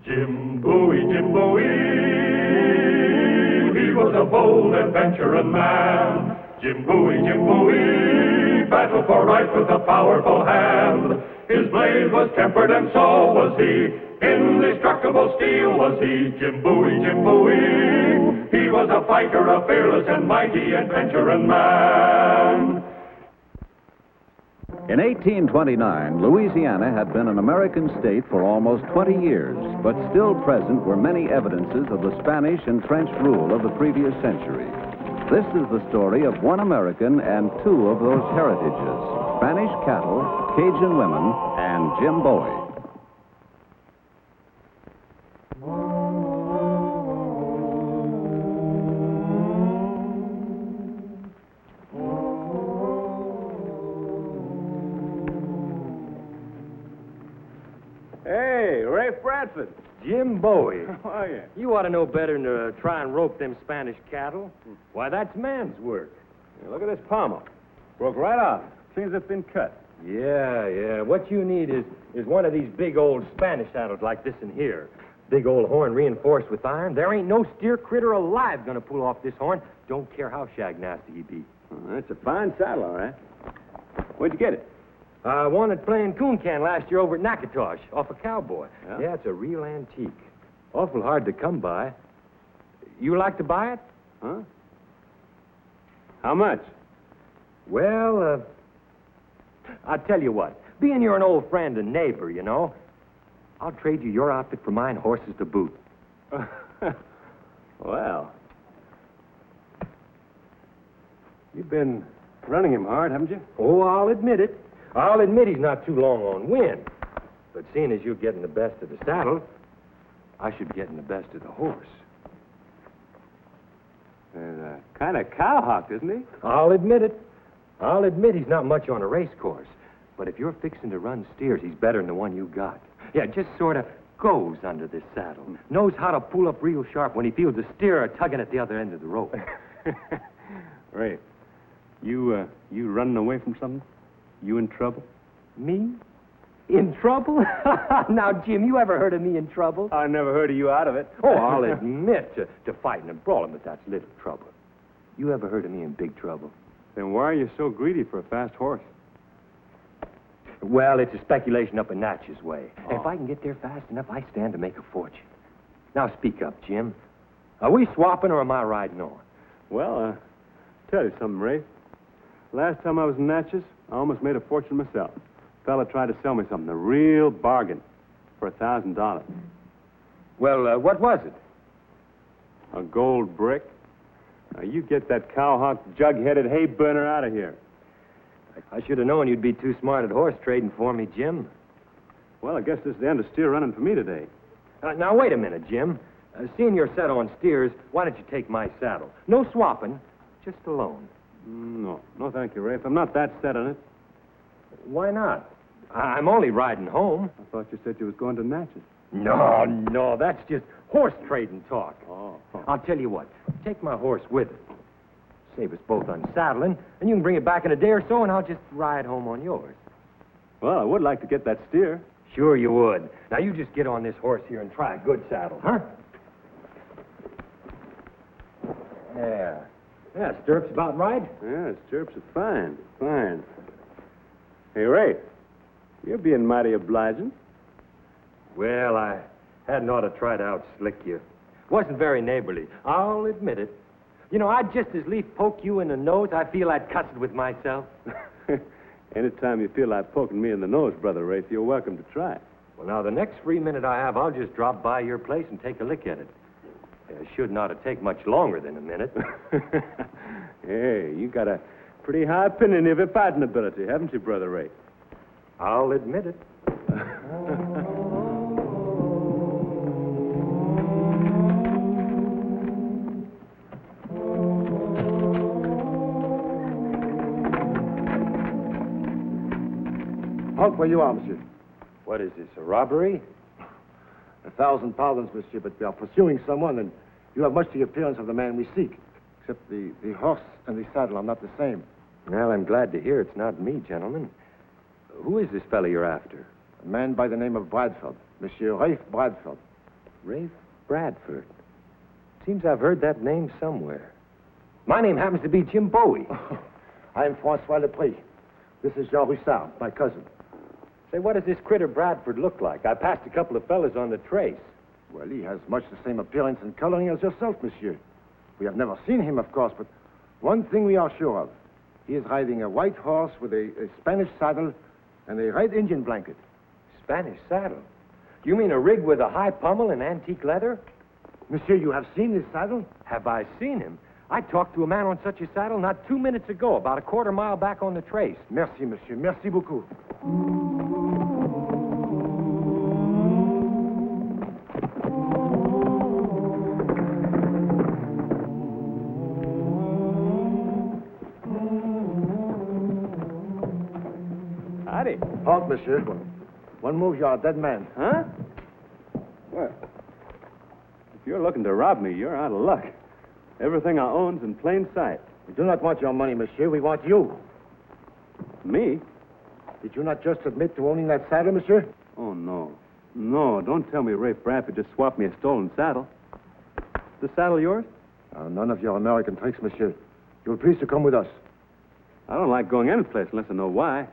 Jim Bowie, Jim Bowie, he was a bold adventuring man. Jim Bowie, battled for right with a powerful hand. His blade was tempered and so was he. Indestructible steel was he. Jim Bowie, he was a fighter, a fearless and mighty adventuring man. In 1829, Louisiana had been an American state for almost 20 years, but still present were many evidences of the Spanish and French rule of the previous century. This is the story of one American and two of those heritages, Spanish cattle, Cajun women, and Jim Bowie. Bradford. Jim Bowie. How are you? You ought to know better than to try and rope them Spanish cattle. Why, that's man's work. Yeah, look at this pommel. Broke right off. Seems it's been cut. Yeah. What you need is one of these big old Spanish saddles like this in here. Big old horn reinforced with iron. There ain't no steer critter alive gonna pull off this horn. Don't care how shag nasty he be. That's a fine saddle, all right. Where'd you get it? I won it playing coon can last year over at Natchitoches, off a cowboy. Yeah? It's a real antique. Awful hard to come by. You like to buy it? Huh? How much? Well, I'll tell you what. Being you're an old friend and neighbor, you know, I'll trade you your outfit for mine, horses to boot. Well. You've been running him hard, haven't you? Oh, I'll admit it. I'll admit he's not too long on wind. But seeing as you're getting the best of the saddle, I should be getting the best of the horse. And kind of cowhocked, isn't he? I'll admit it. I'll admit he's not much on a race course. But if you're fixing to run steers, he's better than the one you got. Yeah, just sort of goes under this saddle. Knows how to pull up real sharp when he feels a steer tugging at the other end of the rope. Ray, you running away from something? You in trouble? Me? In trouble? Now, Jim, you ever heard of me in trouble? I never heard of you out of it. Oh, I'll admit to fighting and brawling, but that's little trouble. You ever heard of me in big trouble? Then why are you so greedy for a fast horse? Well, it's a speculation up in Natch's way. Oh. If I can get there fast enough, I stand to make a fortune. Now, speak up, Jim. Are we swapping or am I riding on? Well, tell you something, Ray. Last time I was in Natchez, I almost made a fortune myself. A fella tried to sell me something, a real bargain, for $1,000. Well, what was it? A gold brick. Now, you get that cowhawk, jug-headed hay burner out of here. I should have known you'd be too smart at horse trading for me, Jim. Well, I guess this is the end of steer running for me today. Now, wait a minute, Jim. Seeing you're set on steers, why don't you take my saddle? No swapping, just a loan. No, thank you, Rafe. I'm not that set on it. Why not? I'm only riding home. I thought you said you was going to Natchez. No, that's just horse trading talk. Oh. I'll tell you what. Take my horse with it. Save us both unsaddling, and you can bring it back in a day or so, and I'll just ride home on yours. Well, I would like to get that steer. Sure you would. Now, you just get on this horse here and try a good saddle, huh? Yeah, stirrups about right. Yeah, stirrups are fine. Hey, Ray, you're being mighty obliging. Well, I hadn't ought to try to out-slick you. Wasn't very neighborly. I'll admit it. You know, I'd just as lief poke you in the nose. I feel I'd cuss it with myself. Anytime you feel like poking me in the nose, Brother Rafe, you're welcome to try. Well, now, the next free minute I have, I'll just drop by your place and take a lick at it. It should not have take much longer than a minute. Hey, you got a pretty high opinion of your fighting ability, haven't you, Brother Rafe? I'll admit it. Halt where you are, monsieur. What is this, a robbery? 1,000 pardons, monsieur, but we are pursuing someone, and you have much the appearance of the man we seek. Except the horse and the saddle are not the same. Well, I'm glad to hear it's not me, gentlemen. Who is this fellow you're after? A man by the name of Bradford, Monsieur Rafe Bradford. Rafe Bradford. Seems I've heard that name somewhere. My name happens to be Jim Bowie. I'm Francois Lepre. This is Jean Roussard, my cousin. Say, what does this critter Bradford look like? I passed a couple of fellas on the trace. Well, he has much the same appearance and coloring as yourself, monsieur. We have never seen him, of course, but one thing we are sure of. He is riding a white horse with a Spanish saddle and a red Indian blanket. Spanish saddle? You mean a rig with a high pommel and antique leather? Monsieur, you have seen this saddle? Have I seen him? I talked to a man on such a saddle not 2 minutes ago, about a quarter mile back on the trace. Merci, monsieur. Merci beaucoup. Howdy. Halt, monsieur. One move, you are a dead man. Huh? Well, if you're looking to rob me, you're out of luck. Everything I own's in plain sight. We do not want your money, monsieur. We want you. Me? Did you not just admit to owning that saddle, monsieur? Oh, no. No, don't tell me Rafe Bradford just swapped me a stolen saddle. The saddle yours? None of your American tricks, monsieur. You'll please to come with us. I don't like going any place unless I know why.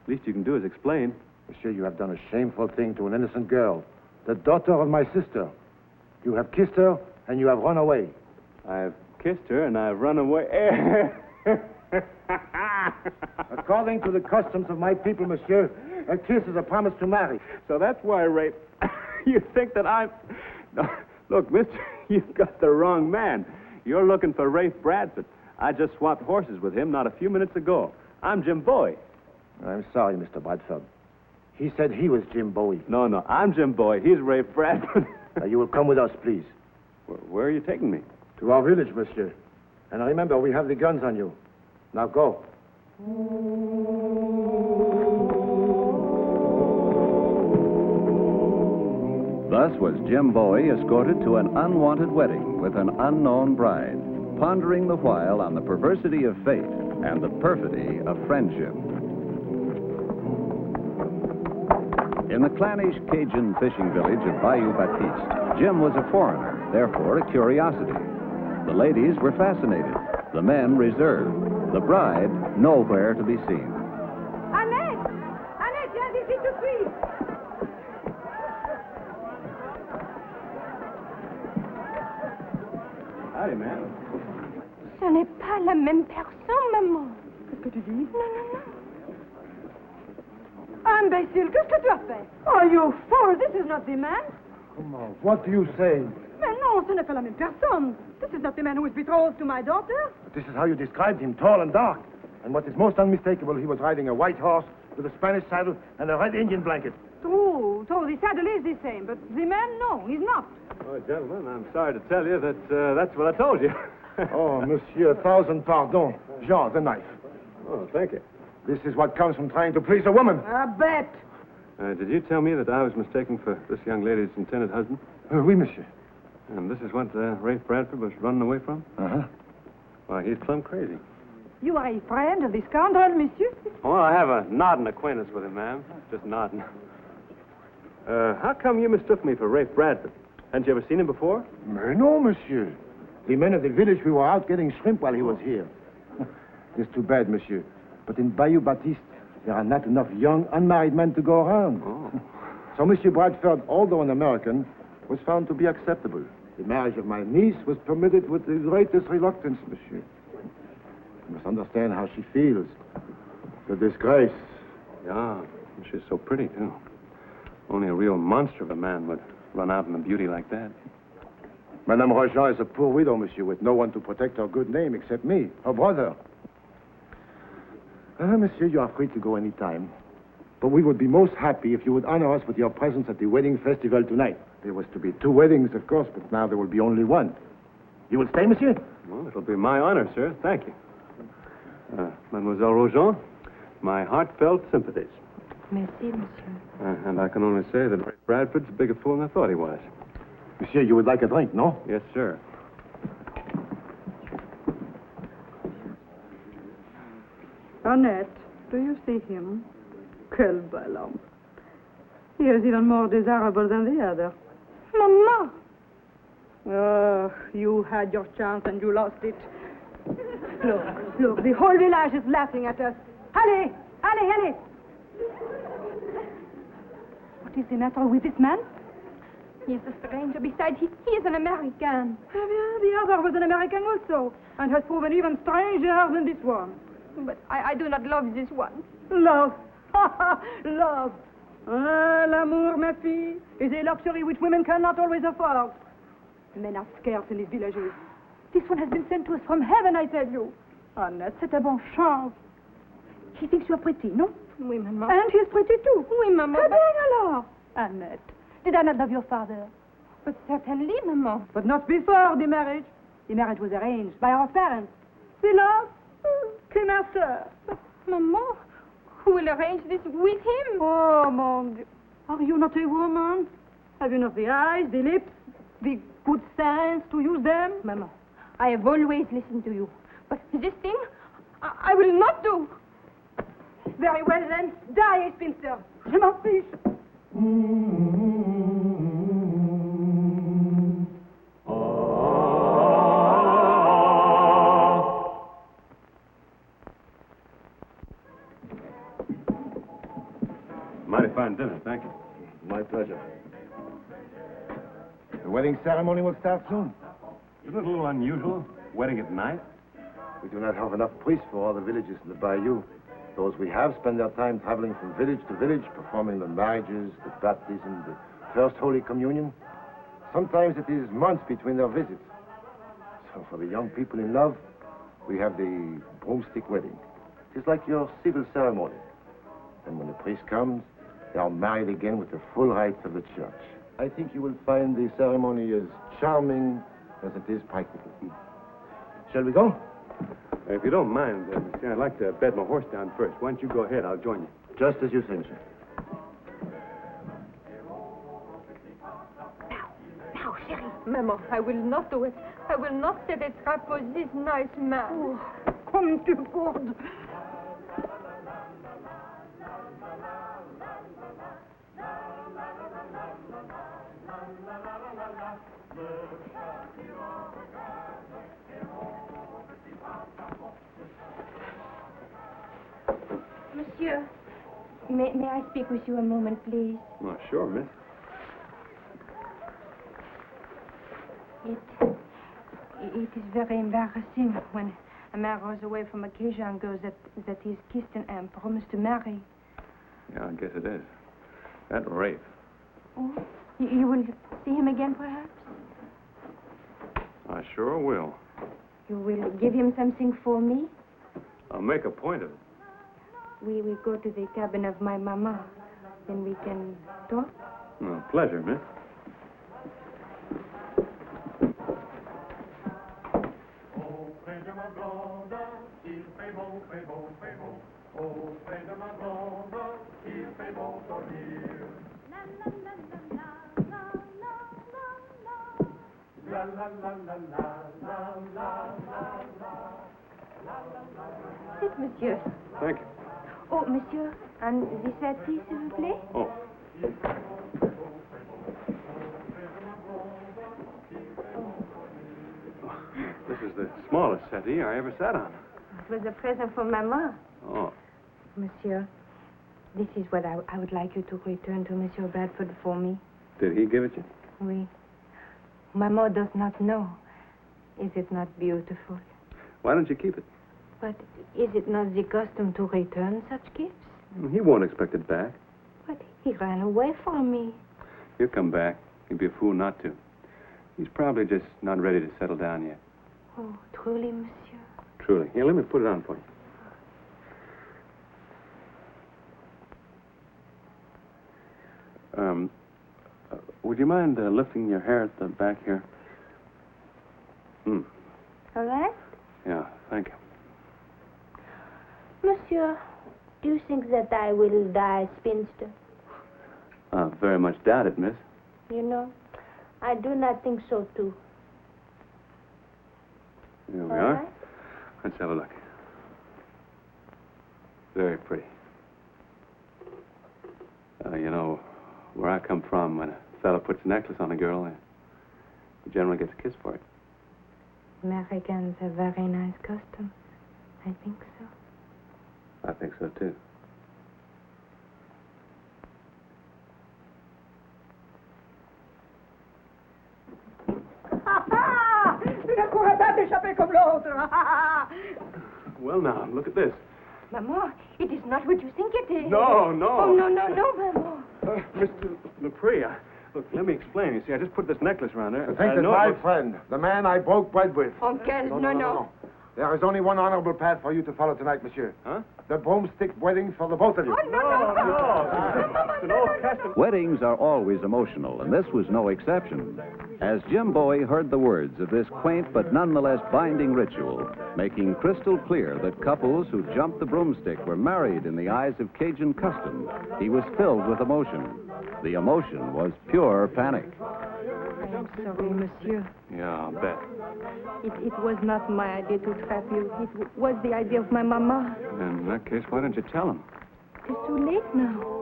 Least you can do is explain. Monsieur, you have done a shameful thing to an innocent girl, the daughter of my sister. You have kissed her, and you have run away. I've kissed her, and I've run away. According to the customs of my people, monsieur, a kiss is a promise to marry. So that's why, Rafe, you think that I'm... No, look, mister, you've got the wrong man. You're looking for Rafe Bradford. I just swapped horses with him not a few minutes ago. I'm Jim Bowie. I'm sorry, Mr. Bradford. He said he was Jim Bowie. No, I'm Jim Bowie. He's Rafe Bradford. Now, you will come with us, please. Where are you taking me? To our village, monsieur. And remember, we have the guns on you. Now go. Thus was Jim Bowie escorted to an unwanted wedding with an unknown bride, pondering the while on the perversity of fate and the perfidy of friendship. In the clannish Cajun fishing village of Bayou Baptiste, Jim was a foreigner, therefore a curiosity. The ladies were fascinated, the men reserved, the bride nowhere to be seen. Annette! Annette, viens ici tout de suite! Howdy, man. Ce n'est pas la même personne, maman. Qu'est-ce que tu dis? Non. Imbécile, qu'est-ce que tu as fait? Oh, you fool, this is not the man. Come on, what do you say? Mais non, ce n'est pas la même personne. This is not the man who is betrothed to my daughter. But this is how you described him, tall and dark. And what is most unmistakable, he was riding a white horse with a Spanish saddle and a red Indian blanket. True, the saddle is the same, but the man, no, he's not. Oh, gentlemen, I'm sorry to tell you that that's what I told you. Oh, monsieur, 1,000 pardons. Jean, the knife. Oh, thank you. This is what comes from trying to please a woman. I bet. Did you tell me that I was mistaken for this young lady's intended husband? Oui, monsieur. And this is what Rafe Bradford was running away from? Uh-huh. Why, he's plumb crazy. You are a friend of the scoundrel, monsieur? Well, I have a nodding acquaintance with him, ma'am. Just nodding. How come you mistook me for Rafe Bradford? Hadn't you ever seen him before? Mais non, monsieur. The men of the village, we were out getting shrimp while he was here. It's too bad, monsieur. But in Bayou Baptiste, there are not enough young, unmarried men to go around. Oh. So Monsieur Bradford, although an American, was found to be acceptable. The marriage of my niece was permitted with the greatest reluctance, monsieur. You must understand how she feels. The disgrace. Yeah, she's so pretty, too. Only a real monster of a man would run out in a beauty like that. Madame Rezin is a poor widow, monsieur, with no one to protect her good name except me, her brother. Monsieur, you are free to go any time. But we would be most happy if you would honor us with your presence at the wedding festival tonight. There was to be 2 weddings, of course, but now there will be only one. You will stay, monsieur? Well, it'll be my honor, sir. Thank you. Mademoiselle Rozon, my heartfelt sympathies. Merci, monsieur. And I can only say that Rafe Bradford's a bigger fool than I thought he was. Monsieur, you would like a drink, no? Yes, sir. Annette, do you see him? Quel bel homme. He is even more desirable than the other. Maman. Oh, you had your chance and you lost it. Look, the whole village is laughing at us. Allez, allez, allez. What is the matter with this man? He is a stranger. Besides, he is an American. Eh bien, the other was an American also, and has proven even stranger than this one. But I do not love this one. Love. Love. Ah, l'amour, ma fille, is a luxury which women cannot always afford. Men are scarce in these villages. This one has been sent to us from heaven, I tell you. Annette, c'est un bon chance. He thinks you are pretty, no? Oui, maman. And he is pretty too. Oui, maman. Très bien, alors. Annette, did I not love your father? But certainly, maman. But not before the marriage. The marriage was arranged by our parents. The love? Que ma sœur. But, maman, who will arrange this with him? Oh, mon Dieu. Are you not a woman? Have you not the eyes, the lips, the good sense to use them? Maman, I have always listened to you. But this thing, I will not do. Very well, then. Die, spinster. Je m'en fiche. Mighty fine dinner, thank you. My pleasure. The wedding ceremony will start soon. Isn't it a little unusual, wedding at night? We do not have enough priests for all the villages in the bayou. Those we have spend their time traveling from village to village, performing the marriages, the baptism, the first Holy Communion. Sometimes it is months between their visits. So for the young people in love, we have the broomstick wedding. It is like your civil ceremony. And when the priest comes, they are married again with the full rights of the church. I think you will find the ceremony as charming as it is practical. Shall we go? If you don't mind, monsieur, I'd like to bed my horse down first. Why don't you go ahead? I'll join you. Just as you say, monsieur. Now, chérie. Maman, I will not do it. I will not set a trap for this nice man. Oh, comme tu gourdes. Monsieur, may I speak with you a moment, please? Oh, sure, miss. It is very embarrassing when a man goes away from a cajun girl that he's kissed and promised to marry. Yeah, I guess it is. That rape. Oh, you will see him again, perhaps? I sure will. You will give him something for me? I'll make a point of it. We will go to the cabin of my mama. Then we can talk. Oh, pleasure, miss. Sit, monsieur. Thank you. Oh, monsieur, and the settee, s'il vous plaît? Oh. This is the smallest settee I ever sat on. It was a present from Maman. Oh. Monsieur, this is what I would like you to return to Monsieur Bradford for me. Did he give it you? Oui. Maman does not know. Is it not beautiful? Why don't you keep it? But is it not the custom to return such gifts? He won't expect it back. But he ran away from me. He'll come back. He'd be a fool not to. He's probably just not ready to settle down yet. Oh, truly, monsieur? Truly. Here, let me put it on for you. Would you mind lifting your hair at the back here? All right. Yeah, thank you. Monsieur, do you think that I will die spinster? Very much doubt it, miss. You know, I do not think so, too. Here we All are. right. Let's have a look. Very pretty. You know, where I come from, when a fella puts a necklace on a girl, he generally gets a kiss for it. Americans have very nice customs. I think so. I think so, too. Tu ne pourras pas t'échapper comme l'autre. Well, now, look at this. Maman, it is not what you think it is. No, no. Oh, no, Maman. Mr. Lepre, look, let me explain. You see, I just put this necklace around there. I think that my friend, the man I broke bread with. Uncle, no. There is only one honorable path for you to follow tonight, monsieur. Huh? The broomstick wedding for the both of you. Oh, no. It's an old custom. Weddings are always emotional, and this was no exception. As Jim Bowie heard the words of this quaint but nonetheless binding ritual, making crystal clear that couples who jumped the broomstick were married in the eyes of Cajun custom, he was filled with emotion. The emotion was pure panic. I am sorry, monsieur. Yeah, I'll bet. It was not my idea to trap you. It was the idea of my mama. In that case, why don't you tell him? It's too late now.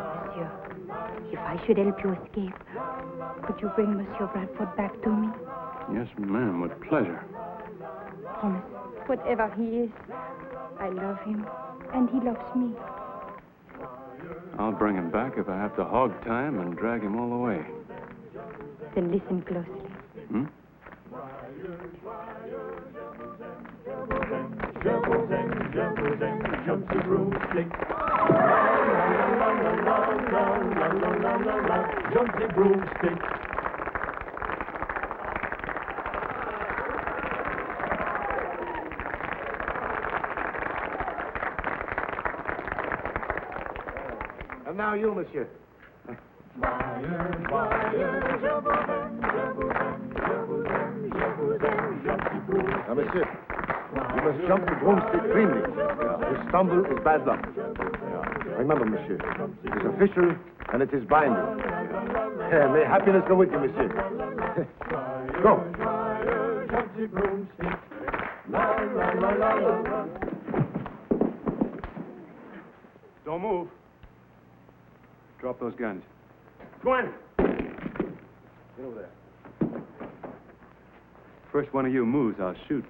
Monsieur, if I should help you escape, could you bring Monsieur Bradford back to me? Yes, ma'am, with pleasure. Promise, whatever he is, I love him, and he loves me. I'll bring him back if I have to hog tie him and drag him all the way. Then listen closely. Hmm? Jumpy broomstick. Jumpy broomstick. And now you, monsieur. Now, monsieur, you must jump the broomstick cleanly. To stumble is bad luck. Remember, monsieur, it is official and it is binding. May happiness go with you, monsieur. Go. Don't move. Drop those guns. Go on. Get over there. First one of you moves, I'll shoot.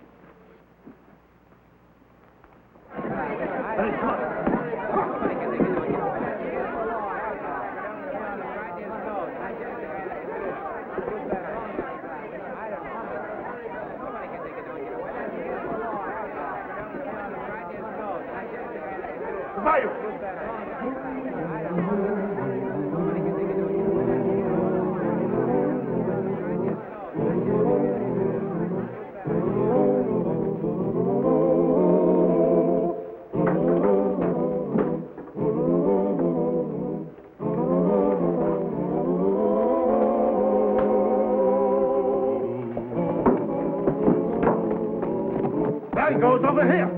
There he goes, over here.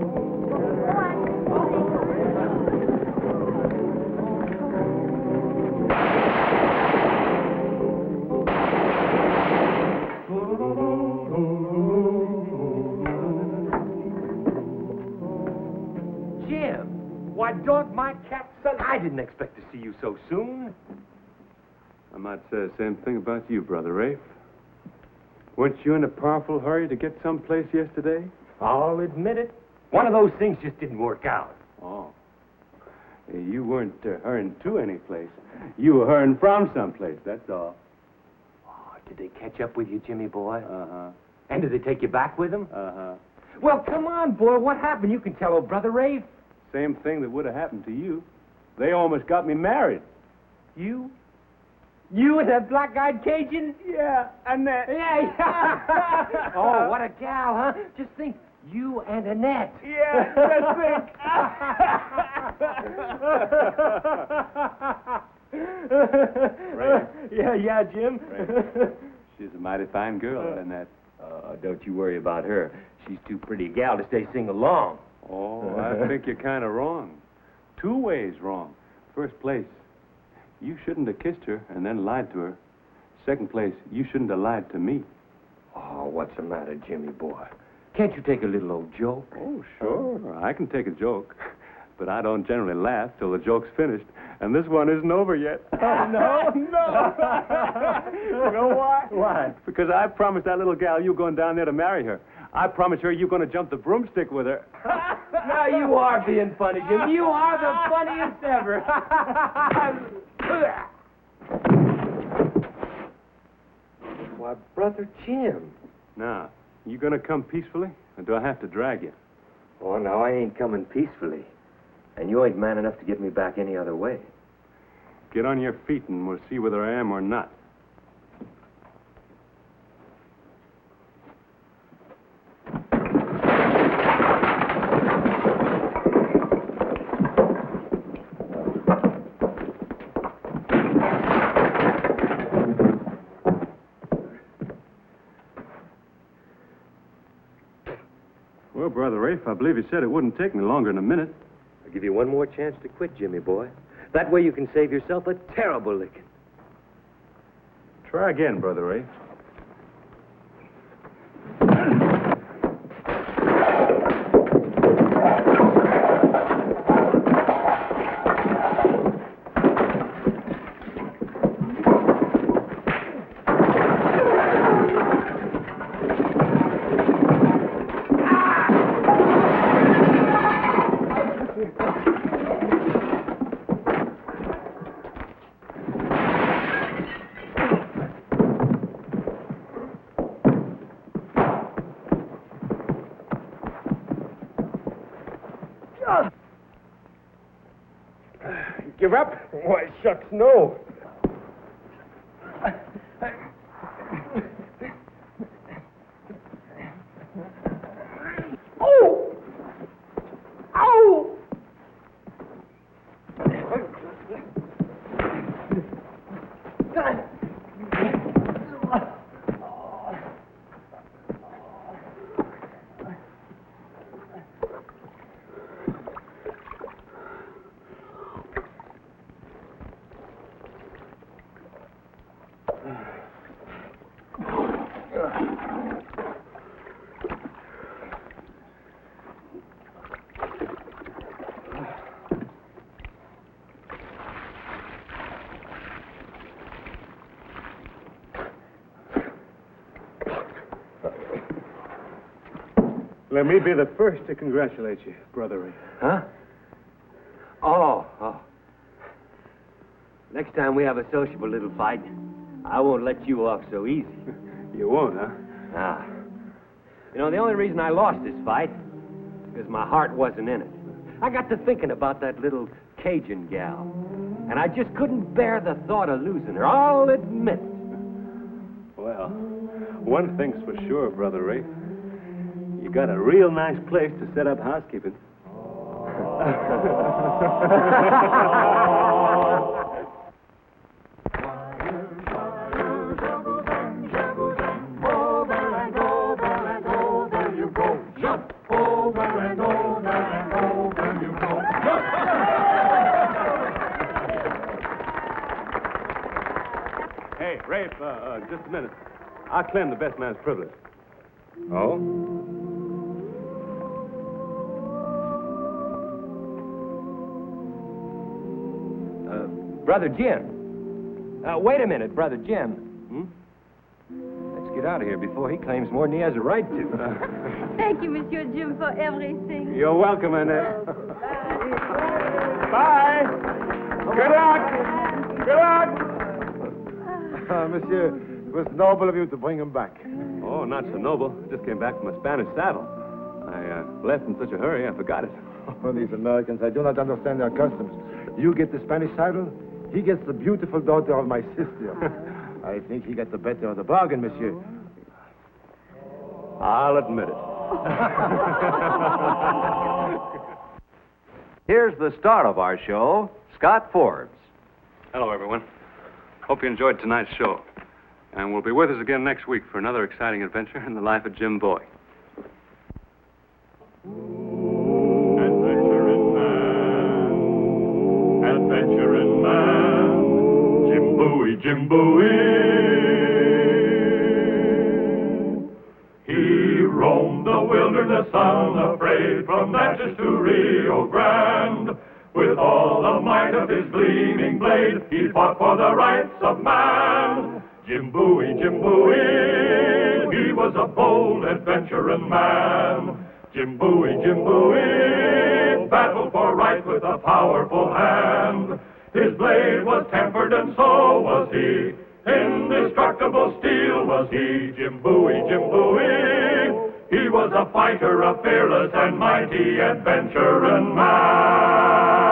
Jim, why, dog, my cat, son, I didn't expect to see you so soon. I might say the same thing about you, Brother Rafe. Weren't you in a powerful hurry to get someplace yesterday? I'll admit it. One of those things just didn't work out. Oh. You weren't hurrying to any place. You were hurrying from someplace, that's all. Oh, did they catch up with you, Jimmy boy? Uh-huh. And did they take you back with them? Uh-huh. Well, come on, boy. What happened? You can tell old Brother Rafe. Same thing that would have happened to you. They almost got me married. You? You and that black-eyed Cajun? Yeah, Annette. Yeah. Oh, what a gal, huh? Just think, you and Annette. Yeah, just think. Right. Yeah, Jim. Right. She's a mighty fine girl, Annette. Don't you worry about her. She's too pretty a gal to stay single long. Oh, I think you're kind of wrong. Two ways wrong. First place, you shouldn't have kissed her and then lied to her. Second place, you shouldn't have lied to me. Oh, what's the matter, Jimmy boy? Can't you take a little old joke? Oh, sure. I can take a joke. But I don't generally laugh till the joke's finished. And this one isn't over yet. No. You know why? Why? Because I promised that little gal you going down there to marry her. I promised her you're going to jump the broomstick with her. Now you are being funny, Jim. You are the funniest ever. Why, Brother Jim. Now, you going to come peacefully, or do I have to drag you? Oh, no, I ain't coming peacefully. And you ain't man enough to get me back any other way. Get on your feet and we'll see whether I am or not. Well, Brother Rafe, I believe you said it wouldn't take me longer than a minute. I'll give you one more chance to quit, Jimmy boy. That way you can save yourself a terrible licking. Try again, Brother Rafe. Give up? Why, shucks, no. Oh! Ow! Let me be the first to congratulate you, Brother Rafe. Huh? Oh. Next time we have a sociable little fight, I won't let you off so easy. You won't, huh? Ah. You know, the only reason I lost this fight is because my heart wasn't in it. I got to thinking about that little Cajun gal, and I just couldn't bear the thought of losing her, I'll admit. Well, one thing's for sure, Brother Rafe. You got a real nice place to set up housekeeping. Hey, Rafe, just a minute. I'll claim the best man's privilege. Oh? Brother Jim. Wait a minute, Brother Jim. Let's get out of here before he claims more than he has a right to. Thank you, Monsieur Jim, for everything. You're welcome, Annette. Bye. Good luck. Good luck. Monsieur, it was noble of you to bring him back. Oh, not so noble. I just came back from a Spanish saddle. I left in such a hurry, I forgot it. Oh, these Americans, I do not understand their customs. You get the Spanish saddle, he gets the beautiful daughter of my sister. I think he got the better of the bargain, monsieur. I'll admit it. Here's the star of our show, Scott Forbes. Hello, everyone. Hope you enjoyed tonight's show. And we'll be with us again next week for another exciting adventure in the life of Jim Bowie. Adventuring man, Jim Bowie, Jim Bowie. He roamed the wilderness. so grand. With all the might of his gleaming blade, he fought for the rights of man. Jim Bowie, he was a bold adventuring man. Jim Bowie, battled for right with a powerful hand. His blade was tempered and so was he. Indestructible steel was he. Jim Bowie, he was a fighter, a fearless and mighty adventuring man.